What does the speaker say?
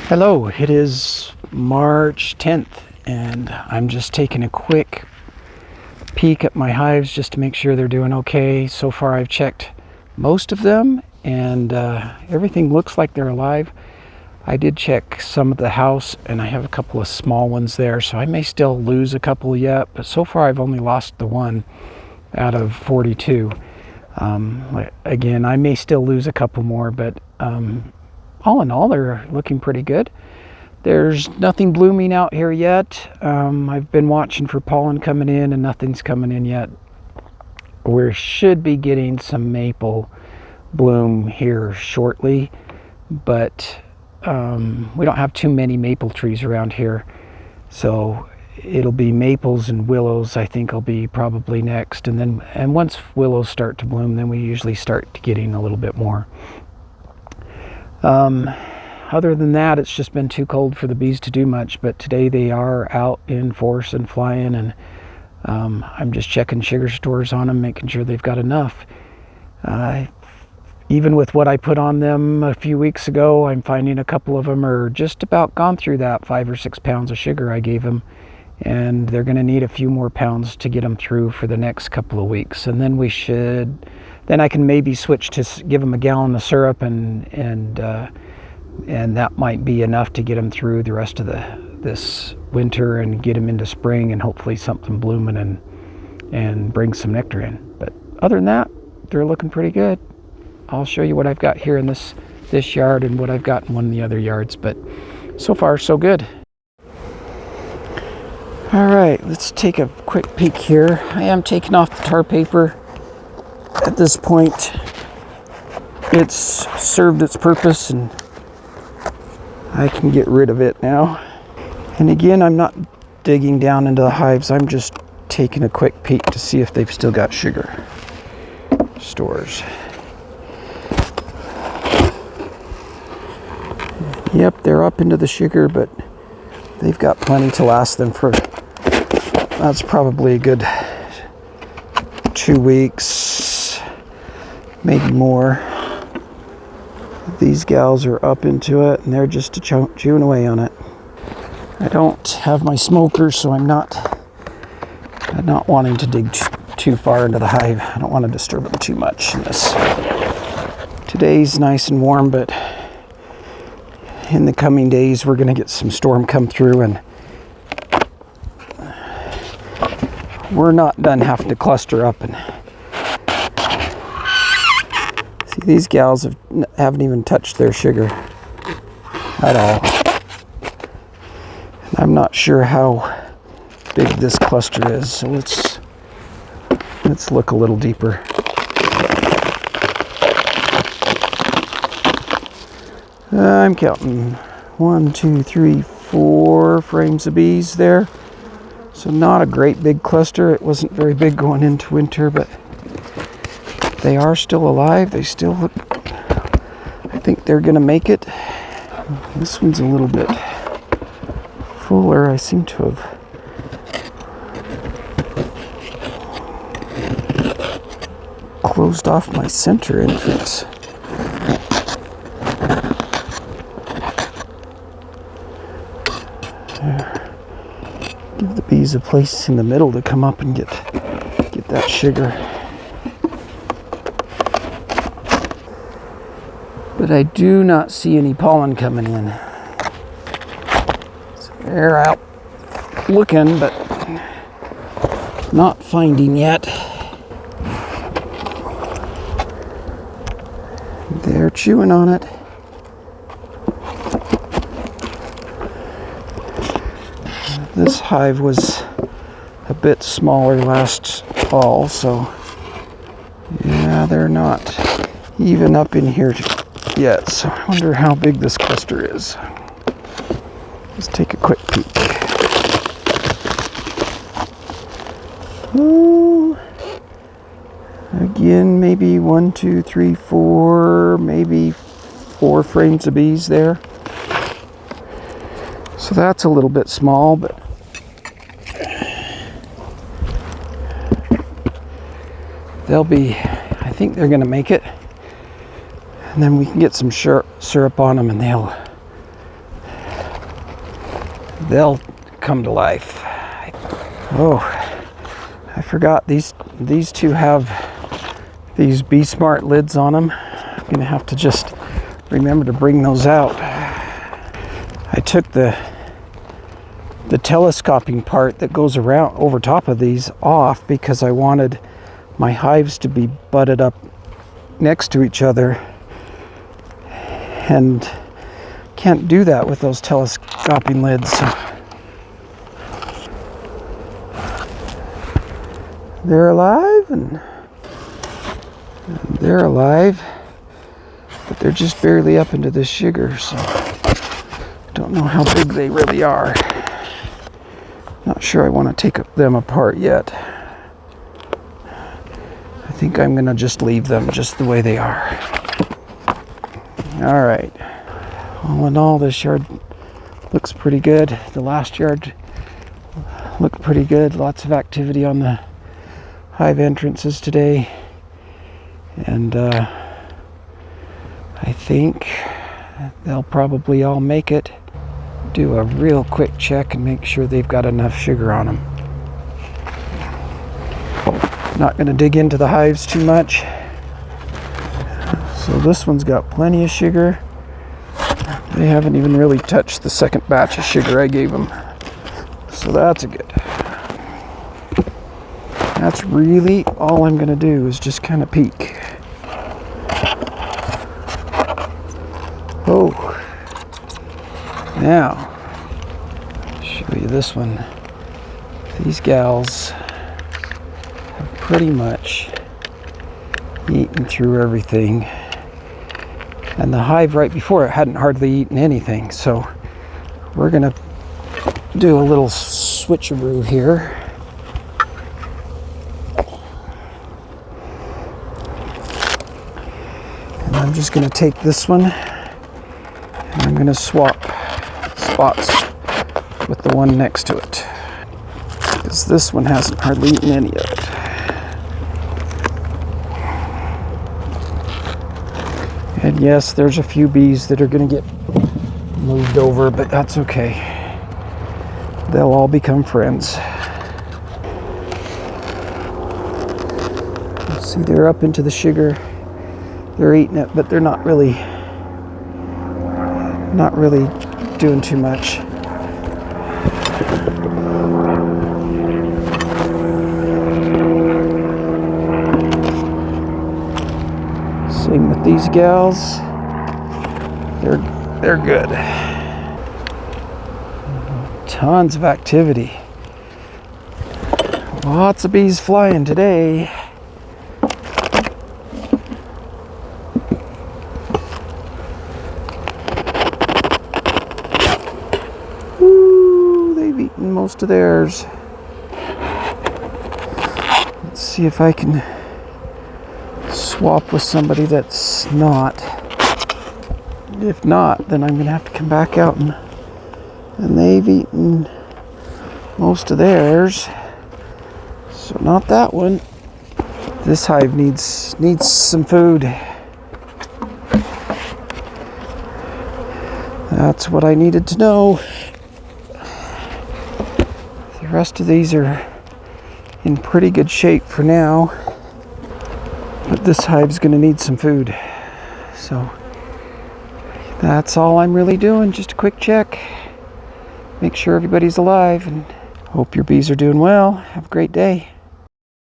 Hello, it is March 10th and I'm just taking a quick peek at my hives just to make sure they're doing okay. So far I've checked most of them and everything looks like they're alive. I did check some of the house and I have a couple of small ones there, so I may still lose a couple yet, but so far I've only lost the one out of 42. Again, I may still lose a couple more, but all in all, they're looking pretty good. There's nothing blooming out here yet. I've been watching for pollen coming in and nothing's coming in yet. We should be getting some maple bloom here shortly, but we don't have too many maple trees around here. So it'll be maples and willows, I think, will be probably next. And once willows start to bloom, then we usually start getting a little bit more. Other than that, it's just been too cold for the bees to do much, but today they are out in force and flying, and I'm just checking sugar stores on them, making sure they've got enough. Even with what I put on them a few weeks ago, I'm finding a couple of them are just about gone through that 5 or 6 pounds of sugar I gave them, and they're going to need a few more pounds to get them through for the next couple of weeks. And then I can maybe switch to give them a gallon of syrup, and that might be enough to get them through the rest of this winter and get them into spring and hopefully something blooming and bring some nectar in. But other than that, they're looking pretty good. I'll show you what I've got here in this yard and what I've got in one of the other yards, but so far so good. All right, let's take a quick peek here. I am taking off the tar paper. At this point, it's served its purpose and I can get rid of it now. And again, I'm not digging down into the hives. I'm just taking a quick peek to see if they've still got sugar stores. Yep, they're up into the sugar, but they've got plenty to last them for, that's probably a good 2 weeks, maybe more. These gals are up into it and they're just chewing away on it. I don't have my smoker, so I'm not wanting to dig too far into the hive. I don't want to disturb them too much in this. Today's nice and warm, but in the coming days we're going to get some storm come through and we're not done having to cluster up. And see, these gals haven't even touched their sugar at all. And I'm not sure how big this cluster is, so let's look a little deeper. I'm counting 1, 2, 3, 4 frames of bees there. So not a great big cluster. It wasn't very big going into winter, but they are still alive. They still look, I think they're gonna make it. This one's a little bit fuller. I seem to have closed off my center entrance. Give the bees a place in the middle to come up and get that sugar. But I do not see any pollen coming in. So they're out looking, but not finding yet. They're chewing on it. This hive was a bit smaller last fall, so yeah, they're not even up in here yet. So I wonder how big this cluster is. Let's take a quick peek. Oh, again, maybe 1, 2, 3, 4, maybe 4 frames of bees there. So that's a little bit small, but they'll be, I think they're going to make it. And then we can get some syrup on them and they'll they'll come to life. Oh, I forgot these two have these Be Smart lids on them. I'm gonna have to just remember to bring those out. I took the telescoping part that goes around over top of these off because I wanted my hives to be butted up next to each other, and can't do that with those telescoping lids. They're alive and they're alive, but they're just barely up into this sugar, so I don't know how big they really are. Not sure I want to take them apart yet. I think I'm gonna just leave them just the way they are. All right. All in all, this yard looks pretty good. The last yard looked pretty good. Lots of activity on the hive entrances today. And I think they'll probably all make it. Do a real quick check and make sure they've got enough sugar on them. Not going to dig into the hives too much. So this one's got plenty of sugar. They haven't even really touched the second batch of sugar I gave them. So that's good. That's really all I'm going to do is just kind of peek. Oh, now show you this one. These gals have pretty much eaten through everything, and the hive right before it hadn't hardly eaten anything. So we're gonna do a little switcheroo here. And I'm just gonna take this one and I'm gonna swap spots with the one next to it, because this one hasn't hardly eaten any of it. And yes, there's a few bees that are going to get moved over, but that's okay. They'll all become friends. See, they're up into the sugar. They're eating it, but they're not really doing too much. Same with these gals. They're good. Tons of activity. Lots of bees flying today. Woo, they've eaten most of theirs. Let's see if I can swap with somebody that's not. If not, then I'm gonna have to come back out and they've eaten most of theirs. So not that one. This hive needs some food. That's what I needed to know. The rest of these are in pretty good shape for now. But this hive's going to need some food. So that's all I'm really doing. Just a quick check. Make sure everybody's alive, and hope your bees are doing well. Have a great day.